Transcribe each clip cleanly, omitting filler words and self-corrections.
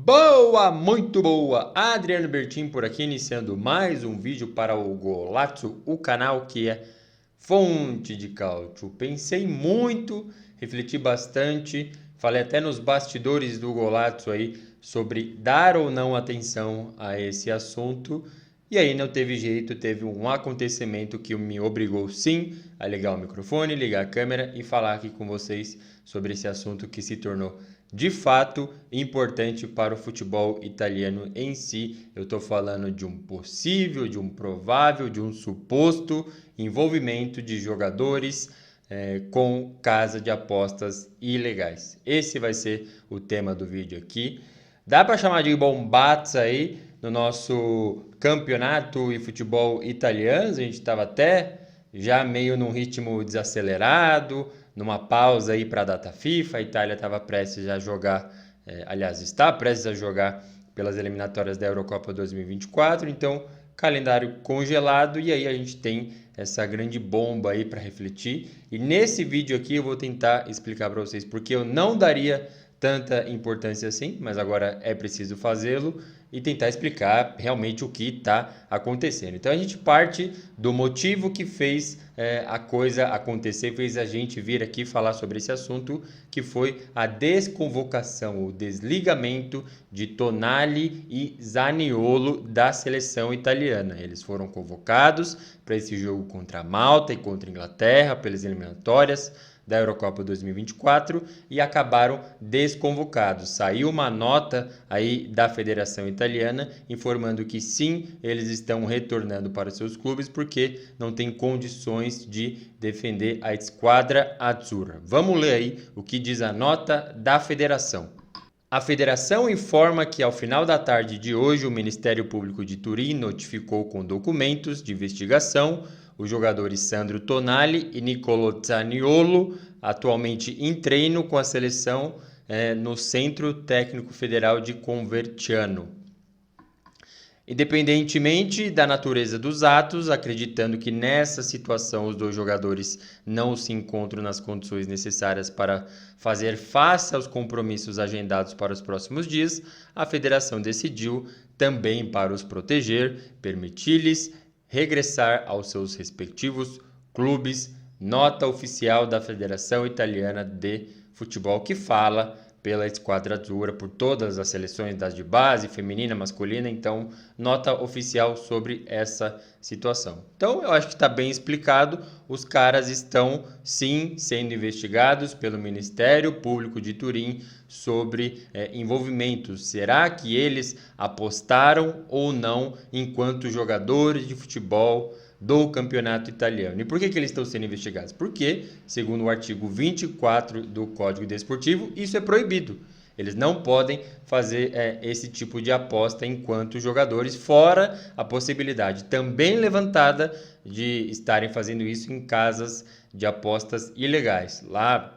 Boa, muito boa! Adriano Bertin por aqui, iniciando mais um vídeo para o Golazzo, o canal que é fonte de cálcio. Pensei muito, refleti bastante, falei até nos bastidores do Golazzo aí sobre dar ou não atenção a esse assunto. E aí não teve jeito, teve um acontecimento que me obrigou sim a ligar o microfone, ligar a câmera e falar aqui com vocês sobre esse assunto que se tornou de fato importante para o futebol italiano em si. Eu estou falando de um possível, de um provável, de um suposto envolvimento de jogadores com casa de apostas ilegais. Esse vai ser o tema do vídeo aqui. Dá para chamar de bombazza aí no nosso campeonato e futebol italiano. A gente estava até já meio num ritmo desacelerado, numa pausa aí para a data FIFA. A Itália estava prestes a jogar, aliás, está prestes a jogar pelas eliminatórias da Eurocopa 2024. Então, calendário congelado, e aí a gente tem essa grande bomba aí para refletir. E nesse vídeo aqui eu vou tentar explicar para vocês porque eu não daria tanta importância assim, mas agora é preciso fazê-lo e tentar explicar realmente o que está acontecendo. Então a gente parte do motivo que fez a coisa acontecer, fez a gente vir aqui falar sobre esse assunto, que foi a desconvocação, o desligamento de Tonali e Zaniolo da seleção italiana. Eles foram convocados para esse jogo contra a Malta e contra a Inglaterra pelas eliminatórias da Eurocopa 2024 e acabaram desconvocados. Saiu uma nota aí da Federação Italiana informando que sim, eles estão retornando para seus clubes porque não tem condições de defender a Squadra Azzurra. Vamos ler aí o que diz a nota da Federação. A federação informa que ao final da tarde de hoje o Ministério Público de Turim notificou com documentos de investigação os jogadores Sandro Tonali e Niccolò Zaniolo, atualmente em treino com a seleção no Centro Técnico Federal de Converciano. Independentemente da natureza dos atos, acreditando que nessa situação os dois jogadores não se encontram nas condições necessárias para fazer face aos compromissos agendados para os próximos dias, a federação decidiu, também para os proteger, permitir-lhes regressar aos seus respectivos clubes. Nota oficial da Federação Italiana de Futebol que fala pela Squadra Azzurra, por todas as seleções das de base, feminina, masculina. Então, nota oficial sobre essa situação. Então, eu acho que está bem explicado. Os caras estão, sim, sendo investigados pelo Ministério Público de Turim sobre envolvimentos. Será que eles apostaram ou não enquanto jogadores de futebol do campeonato italiano? E por que eles estão sendo investigados? Porque, segundo o artigo 24 do Código Desportivo, isso é proibido. Eles não podem fazer esse tipo de aposta enquanto jogadores, fora a possibilidade também levantada de estarem fazendo isso em casas de apostas ilegais. Lá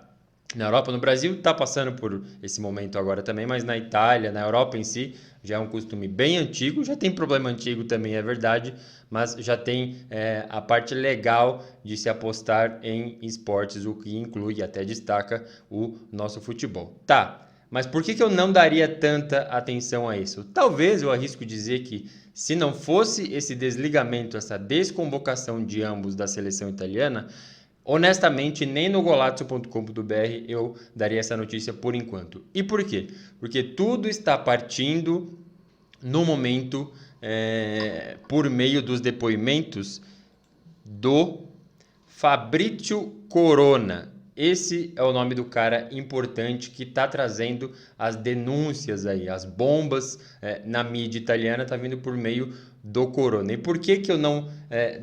na Europa, no Brasil está passando por esse momento agora também, mas na Itália, na Europa em si, já é um costume bem antigo. Já tem problema antigo também, é verdade, mas já tem a parte legal de se apostar em esportes, o que inclui e até destaca o nosso futebol. Tá, mas por que eu não daria tanta atenção a isso? Talvez eu arrisco dizer que se não fosse esse desligamento, essa desconvocação de ambos da seleção italiana, honestamente, nem no golazzo.com.br eu daria essa notícia por enquanto. E por quê? Porque tudo está partindo no momento por meio dos depoimentos do Fabrizio Corona. Esse é o nome do cara importante que está trazendo as denúncias aí, as bombas na mídia italiana, está vindo por meio do Corona. E por que eu não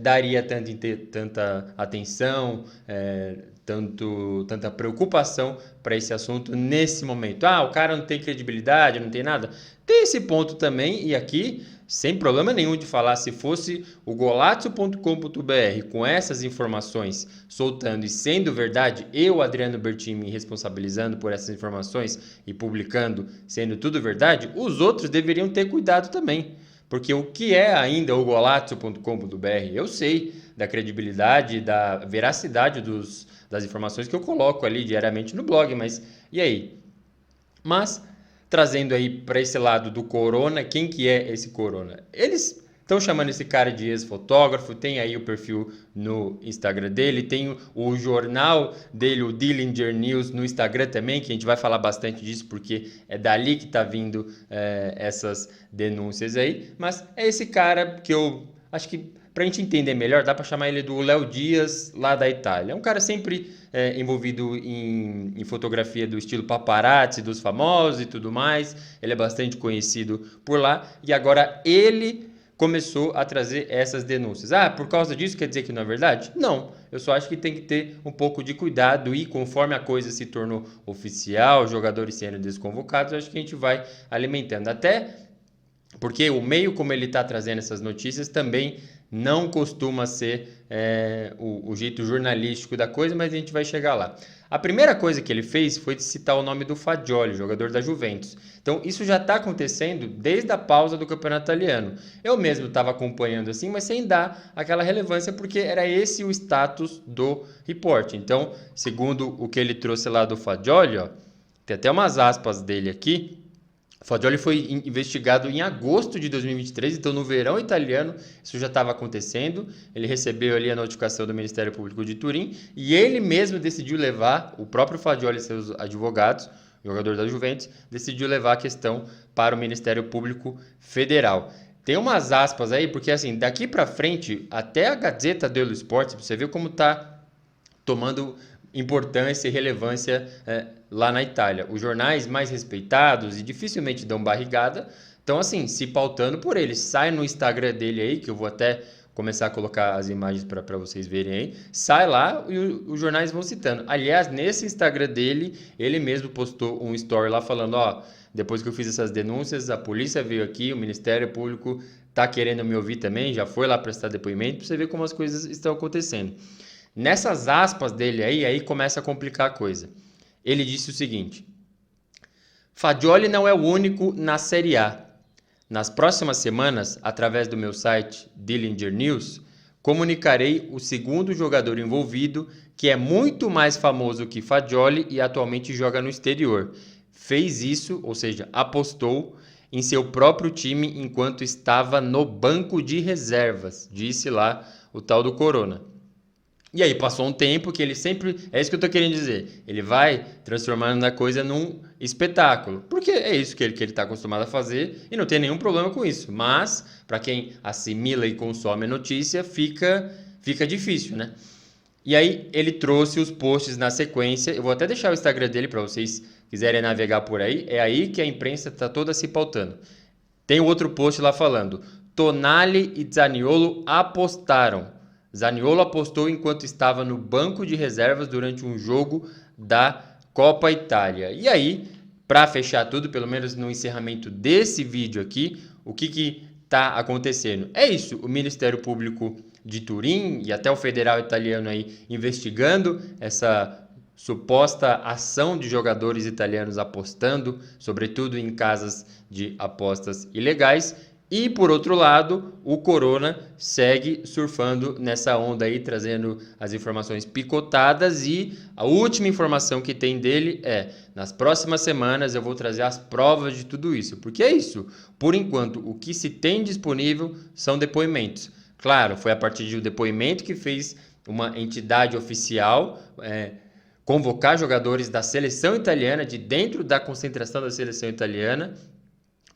daria tanta atenção, tanta preocupação para esse assunto nesse momento? Ah, o cara não tem credibilidade, não tem nada? Tem esse ponto também, e aqui, sem problema nenhum de falar, se fosse o golazzo.com.br com essas informações soltando e sendo verdade, eu, Adriano Bertin, me responsabilizando por essas informações e publicando sendo tudo verdade, os outros deveriam ter cuidado também. Porque o que é ainda o golazzo.com.br? Eu sei da credibilidade, da veracidade das informações que eu coloco ali diariamente no blog, mas e aí? Mas trazendo aí para esse lado do Corona. Quem que é esse Corona? Eles estão chamando esse cara de ex-fotógrafo, tem aí o perfil no Instagram dele, tem o jornal dele, o Dillinger News, no Instagram também, que a gente vai falar bastante disso, porque é dali que tá vindo essas denúncias aí. Mas é esse cara que eu acho que, pra gente entender melhor, dá pra chamar ele do Léo Dias, lá da Itália. É um cara sempre envolvido em fotografia do estilo paparazzi, dos famosos e tudo mais. Ele é bastante conhecido por lá. E agora ele começou a trazer essas denúncias. Ah, por causa disso quer dizer que não é verdade? Não. Eu só acho que tem que ter um pouco de cuidado e conforme a coisa se tornou oficial, jogadores sendo desconvocados, eu acho que a gente vai alimentando. Até porque o meio como ele está trazendo essas notícias também não costuma ser o jeito jornalístico da coisa, mas a gente vai chegar lá. A primeira coisa que ele fez foi citar o nome do Fagioli, jogador da Juventus. Então isso já está acontecendo desde a pausa do campeonato italiano. Eu mesmo estava acompanhando assim, mas sem dar aquela relevância, porque era esse o status do report. Então, segundo o que ele trouxe lá do Fagioli, ó, tem até umas aspas dele aqui. O Fagioli foi investigado em agosto de 2023, então no verão italiano isso já estava acontecendo. Ele recebeu ali a notificação do Ministério Público de Turim e ele mesmo decidiu levar, o próprio Fagioli e seus advogados, jogador da Juventus, decidiu levar a questão para o Ministério Público Federal. Tem umas aspas aí, porque assim, daqui para frente, até a Gazzetta dello Sport, você vê como está tomando importância e relevância lá na Itália. Os jornais mais respeitados e dificilmente dão barrigada estão assim, se pautando por ele. Sai no Instagram dele aí, que eu vou até começar a colocar as imagens para vocês verem aí. Sai lá e os jornais vão citando. Aliás, nesse Instagram dele, ele mesmo postou um story lá falando, ó, depois que eu fiz essas denúncias, a polícia veio aqui, o Ministério Público tá querendo me ouvir também, já foi lá prestar depoimento, para você ver como as coisas estão acontecendo. Nessas aspas dele aí começa a complicar a coisa. Ele disse o seguinte: Fagioli não é o único na Série A. Nas próximas semanas, através do meu site Dillinger News, comunicarei o segundo jogador envolvido, que é muito mais famoso que Fagioli e atualmente joga no exterior. Fez isso, ou seja, apostou em seu próprio time enquanto estava no banco de reservas, disse lá o tal do Corona. E aí passou um tempo que ele sempre... É isso que eu tô querendo dizer. Ele vai transformando a coisa num espetáculo. Porque é isso que ele tá acostumado a fazer e não tem nenhum problema com isso. Mas, para quem assimila e consome a notícia, fica difícil, né? E aí ele trouxe os posts na sequência. Eu vou até deixar o Instagram dele para vocês quiserem navegar por aí. É aí que a imprensa tá toda se pautando. Tem outro post lá falando: Tonali e Zaniolo apostaram. Zaniolo apostou enquanto estava no banco de reservas durante um jogo da Copa Itália. E aí, para fechar tudo, pelo menos no encerramento desse vídeo aqui, o que está acontecendo? É isso, o Ministério Público de Turim e até o federal italiano aí investigando essa suposta ação de jogadores italianos apostando, sobretudo em casas de apostas ilegais. E, por outro lado, o Corona segue surfando nessa onda aí, trazendo as informações picotadas. E a última informação que tem dele é: nas próximas semanas eu vou trazer as provas de tudo isso. Porque é isso, por enquanto, o que se tem disponível são depoimentos. Claro, foi a partir de um depoimento que fez uma entidade oficial convocar jogadores da seleção italiana, de dentro da concentração da seleção italiana,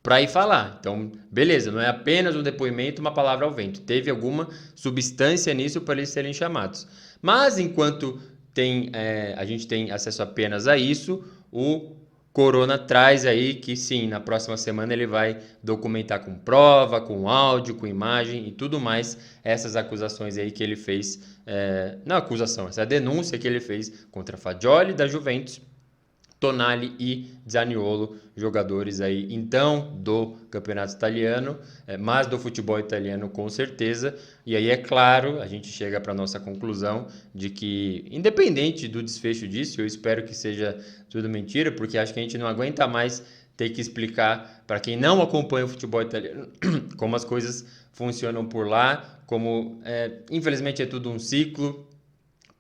para ir falar. Então, beleza, não é apenas um depoimento, uma palavra ao vento. Teve alguma substância nisso para eles serem chamados. Mas, enquanto a gente tem acesso apenas a isso, o Corona traz aí que sim, na próxima semana ele vai documentar com prova, com áudio, com imagem e tudo mais essas acusações aí que ele fez, não acusação, essa denúncia que ele fez contra Fagioli da Juventus, Tonali e Zaniolo, jogadores aí então do campeonato italiano, mas do futebol italiano com certeza. E aí é claro, a gente chega para a nossa conclusão de que, independente do desfecho disso, eu espero que seja tudo mentira, porque acho que a gente não aguenta mais ter que explicar para quem não acompanha o futebol italiano como as coisas funcionam por lá, como infelizmente é tudo um ciclo.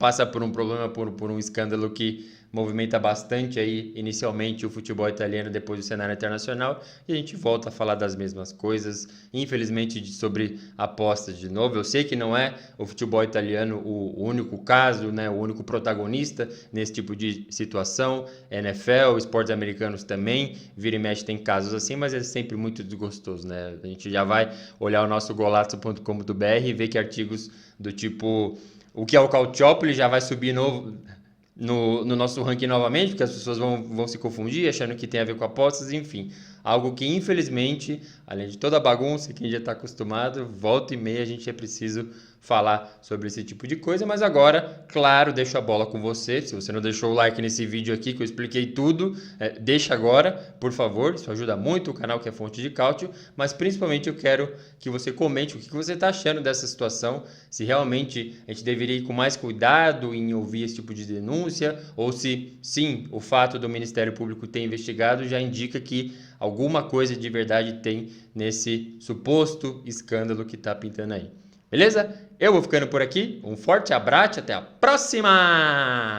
passa por um problema, por um escândalo que movimenta bastante aí inicialmente o futebol italiano, depois o cenário internacional, e a gente volta a falar das mesmas coisas, infelizmente sobre apostas de novo. Eu sei que não é o futebol italiano o único caso, né, o único protagonista nesse tipo de situação. NFL, esportes americanos também, vira e mexe tem casos assim, mas é sempre muito desgostoso, né? A gente já vai olhar o nosso golazo.com.br e ver que artigos do tipo o que é o Calciopoli já vai subir no nosso ranking novamente, porque as pessoas vão se confundir achando que tem a ver com apostas, enfim. Algo que, infelizmente, além de toda a bagunça que a gente já está acostumado, volta e meia a gente é preciso falar sobre esse tipo de coisa. Mas agora, claro, deixo a bola com você. Se você não deixou o like nesse vídeo aqui, que eu expliquei tudo, deixa agora, por favor. Isso ajuda muito o canal que é Fonte de Cálcio. Mas, principalmente, eu quero que você comente o que você está achando dessa situação. Se realmente a gente deveria ir com mais cuidado em ouvir esse tipo de denúncia, ou se, sim, o fato do Ministério Público ter investigado já indica que alguma coisa de verdade tem nesse suposto escândalo que está pintando aí. Beleza? Eu vou ficando por aqui. Um forte abraço, até a próxima!